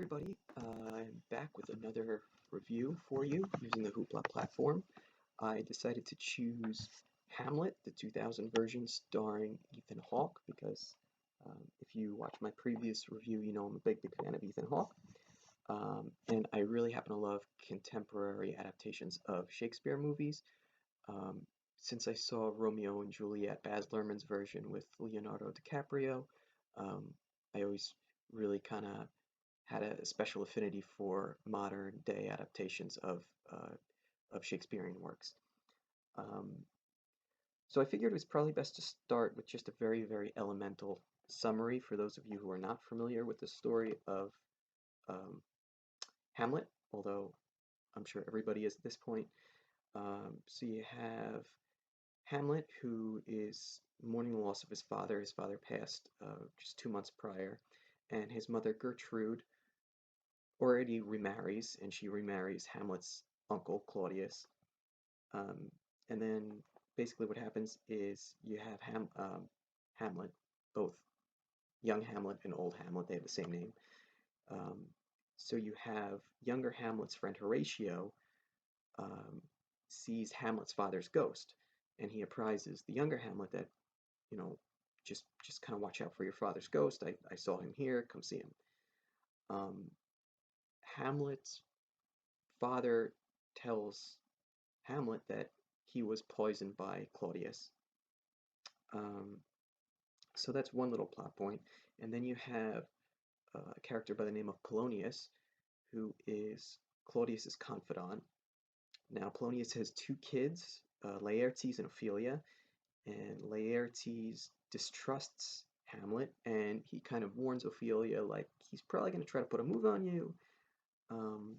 everybody. I'm back with another review for you using the Hoopla platform. I decided to choose Hamlet, the 2000 version starring Ethan Hawke, because if you watch my previous review, you know I'm a big fan of Ethan Hawke. And I really happen to love contemporary adaptations of Shakespeare movies. Um, since I saw Romeo and Juliet, Baz Luhrmann's version with Leonardo DiCaprio, um, I always really kind of had a special affinity for modern day adaptations of Shakespearean works. Um, so I figured it was probably best to start with just a very elemental summary for those of you who are not familiar with the story of um, Hamlet, although I'm sure everybody is at this point. So you have Hamlet, who is mourning the loss of his father. His father passed just 2 months prior, and his mother Gertrude already remarries, and she remarries Hamlet's uncle Claudius. Um, and then basically what happens is you have Hamlet, both young Hamlet and old Hamlet, they have the same name. Um, so you have younger Hamlet's friend Horatio um, sees Hamlet's father's ghost, and he apprises the younger Hamlet that, you know, just kind of watch out for your father's ghost. I saw him here, come see him. Um, Hamlet's father tells Hamlet that he was poisoned by Claudius. Um, so that's one little plot point. And then you have a character by the name of Polonius, who is Claudius's confidant. Now, Polonius has two kids, Laertes and Ophelia, and Laertes distrusts Hamlet, and he kind of warns Ophelia, like, he's probably going to try to put a move on you.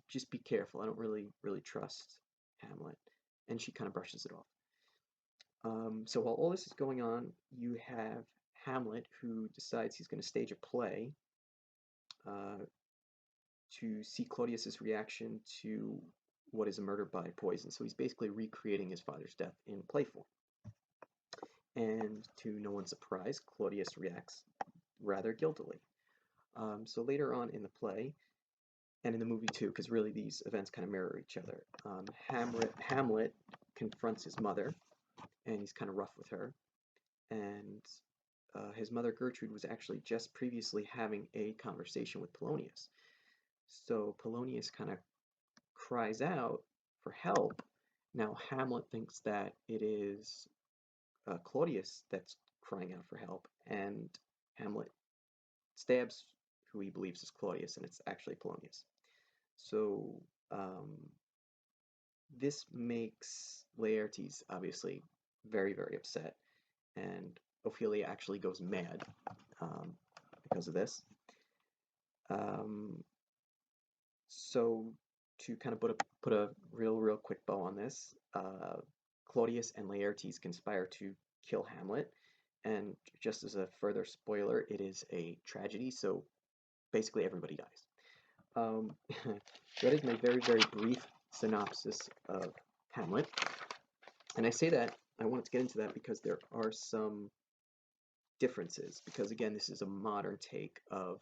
Just be careful. I don't really trust Hamlet. And she kind of brushes it off. So while all this is going on, you have Hamlet, who decides he's going to stage a play uh, to see Claudius's reaction to what is a murder by poison. So he's basically recreating his father's death in play form. And to no one's surprise, Claudius reacts rather guiltily. So later on in the play, and in the movie too, because really these events kind of mirror each other, Hamlet confronts his mother, and he's kind of rough with her. And his mother Gertrude was actually just previously having a conversation with Polonius. So Polonius kind of cries out for help. Now Hamlet thinks that it is Claudius that's crying out for help, and Hamlet stabs who he believes is Claudius, and it's actually Polonius. So this makes Laertes obviously very upset, and Ophelia actually goes mad because of this. So to kind of put a real quick bow on this, Claudius and Laertes conspire to kill Hamlet, and just as a further spoiler, it is a tragedy, so basically everybody dies. That is my very brief synopsis of Hamlet, and I say that, I wanted to get into that because there are some differences, because again, this is a modern take of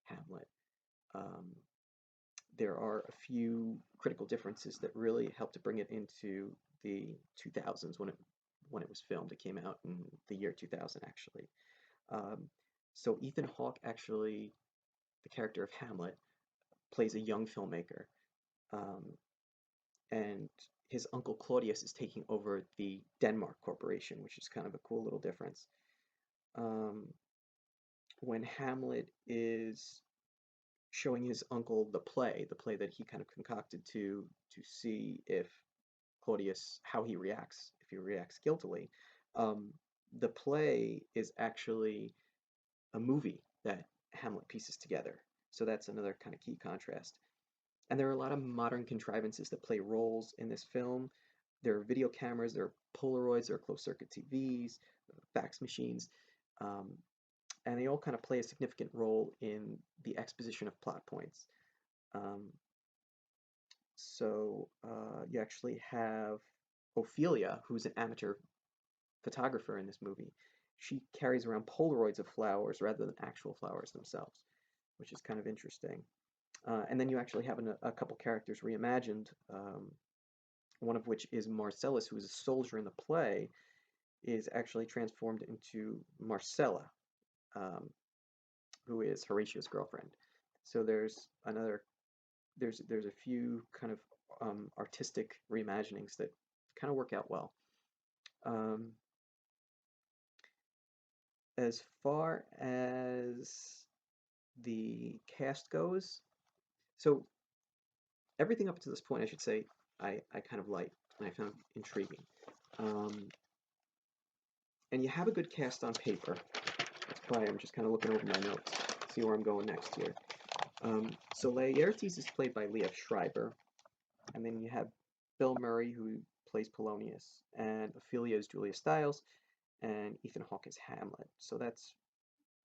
Hamlet. There are a few critical differences that really help to bring it into the 2000s when it was filmed. It came out in the year 2000, actually. So Ethan Hawke, actually, the character of Hamlet, plays a young filmmaker, and his uncle Claudius is taking over the Denmark Corporation, which is kind of a cool little difference. When Hamlet is showing his uncle the play that he kind of concocted to see if Claudius, how he reacts, if he reacts guiltily. The play is actually a movie that Hamlet pieces together. So that's another kind of key contrast. And there are a lot of modern contrivances that play roles in this film. There are video cameras, there are Polaroids, there are closed-circuit TVs, fax machines, and they all kind of play a significant role in the exposition of plot points. So you actually have Ophelia, who's an amateur photographer in this movie. She carries around Polaroids of flowers rather than actual flowers themselves, which is kind of interesting. And then you actually have a couple characters reimagined, one of which is Marcellus, who is a soldier in the play, is actually transformed into Marcella, um, who is Horatio's girlfriend. So there's a few kind of artistic reimaginings that kind of work out well. Um, as far as the cast goes, so everything up to this point, I should say, I kind of liked and I found intriguing. Um, and you have a good cast on paper. That's why I'm just kind of looking over my notes, see where I'm going next here. So Laertes is played by Liev Schreiber, and then you have Bill Murray, who plays Polonius, and Ophelia is Julia Stiles, and Ethan Hawke is Hamlet. So that's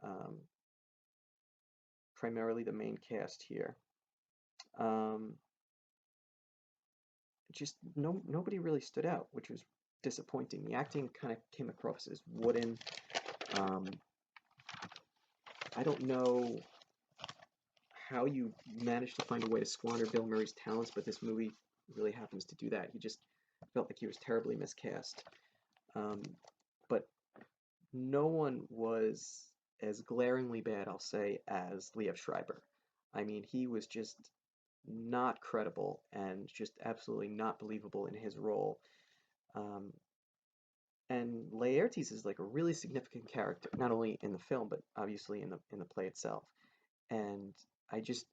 um, primarily the main cast here. Um, just nobody really stood out, which was disappointing. The acting kind of came across as wooden. Um, I don't know how you managed to find a way to squander Bill Murray's talents, but this movie really happens to do that. He just felt like he was terribly miscast. Um, but no one was as glaringly bad, I'll say, as Liev Schreiber. I mean, he was just not credible and just absolutely not believable in his role. Um, and Laertes is like a really significant character, not only in the film but obviously in the play itself. And I just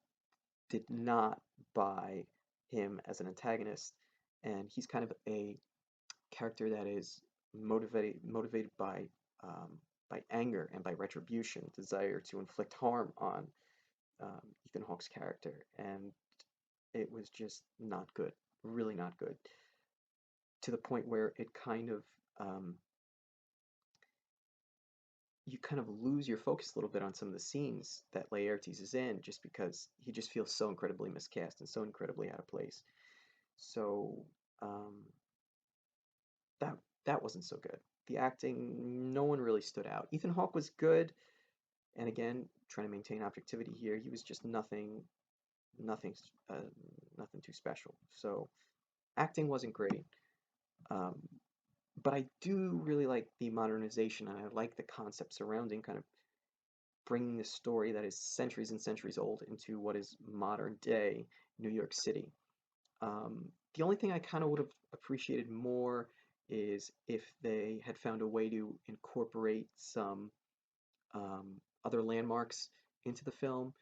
did not buy him as an antagonist, and he's kind of a character that is motivated by anger and by retribution, desire to inflict harm on Ethan Hawke's character, and it was just not good, really not good, to the point where it kind of you kind of lose your focus a little bit on some of the scenes that Laertes is in, just because he just feels so incredibly miscast and so incredibly out of place. So um, that that wasn't so good. The acting, no one really stood out. Ethan Hawke was good, and again, trying to maintain objectivity here, he was just nothing, uh, nothing too special. So acting wasn't great, um, but I do really like the modernization, and I like the concept surrounding kind of bringing this story that is centuries and centuries old into what is modern day New York City. The only thing I kind of would have appreciated more is if they had found a way to incorporate some other landmarks into the film.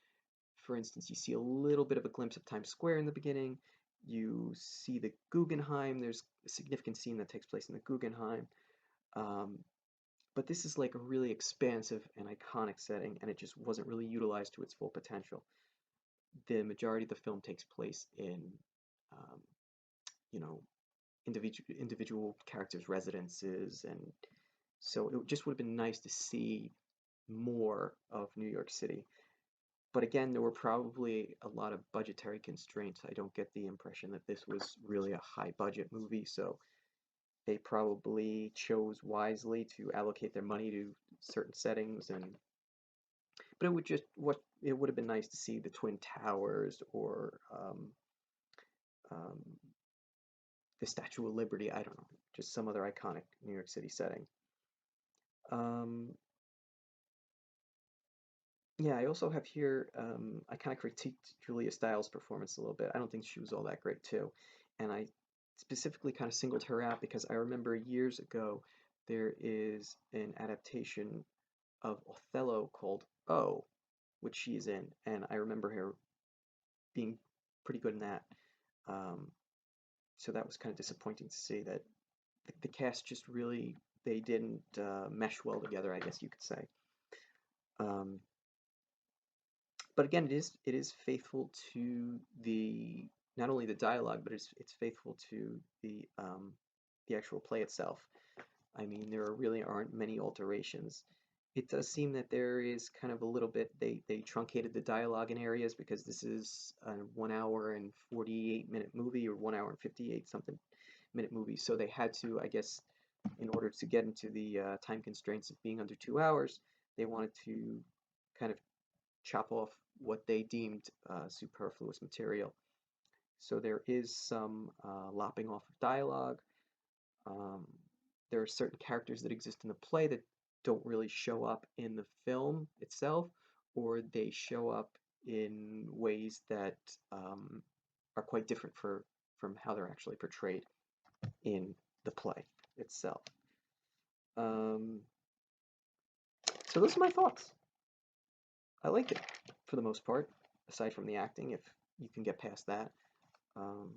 For instance, you see a little bit of a glimpse of Times Square in the beginning. You see the Guggenheim. There's a significant scene that takes place in the Guggenheim. Um, but this is like a really expansive and iconic setting, and it just wasn't really utilized to its full potential. The majority of the film takes place in, um, you know, individual characters' residences, and so it just would have been nice to see more of New York City. But again, there were probably a lot of budgetary constraints. I don't get the impression that this was really a high budget movie, so they probably chose wisely to allocate their money to certain settings. And but it would have been nice to see the Twin Towers or um, the Statue of Liberty. I don't know, just some other iconic New York City setting. Um, yeah, I also have here, I kind of critiqued Julia Stiles' performance a little bit. I don't think she was all that great, too. And I specifically kind of singled her out because I remember years ago there is an adaptation of Othello called O, which she is in. And I remember her being pretty good in that. Um, so that was kind of disappointing to see that the cast just really, they didn't mesh well together, I guess you could say. Um, but again, it is faithful to the not only the dialogue, but it's faithful to the actual play itself. I mean, there really aren't many alterations. It does seem that there is kind of a little bit they truncated the dialogue in areas because this is a 1 hour and 48 minute movie or 1 hour and 58 something minute movie, so they had to, I guess, in order to get into the time constraints of being under 2 hours, they wanted to kind of chop off what they deemed superfluous material. So there is some lopping off of dialogue. Um, there are certain characters that exist in the play that don't really show up in the film itself, or they show up in ways that are quite different from how they're actually portrayed in the play itself. Um, so those are my thoughts. I liked it for the most part, aside from the acting, if you can get past that. Um,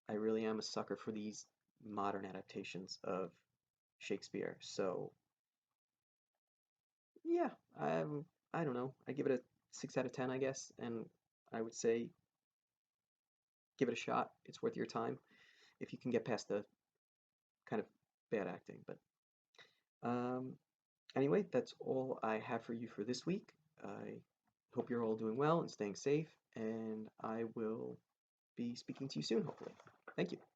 I really am a sucker for these modern adaptations of Shakespeare. So yeah, I don't know. I give it a 6 out of 10, I guess, and I would say give it a shot. It's worth your time if you can get past the kind of bad acting. But um, anyway, that's all I have for you for this week. I hope you're all doing well and staying safe, and I will be speaking to you soon, hopefully. Thank you.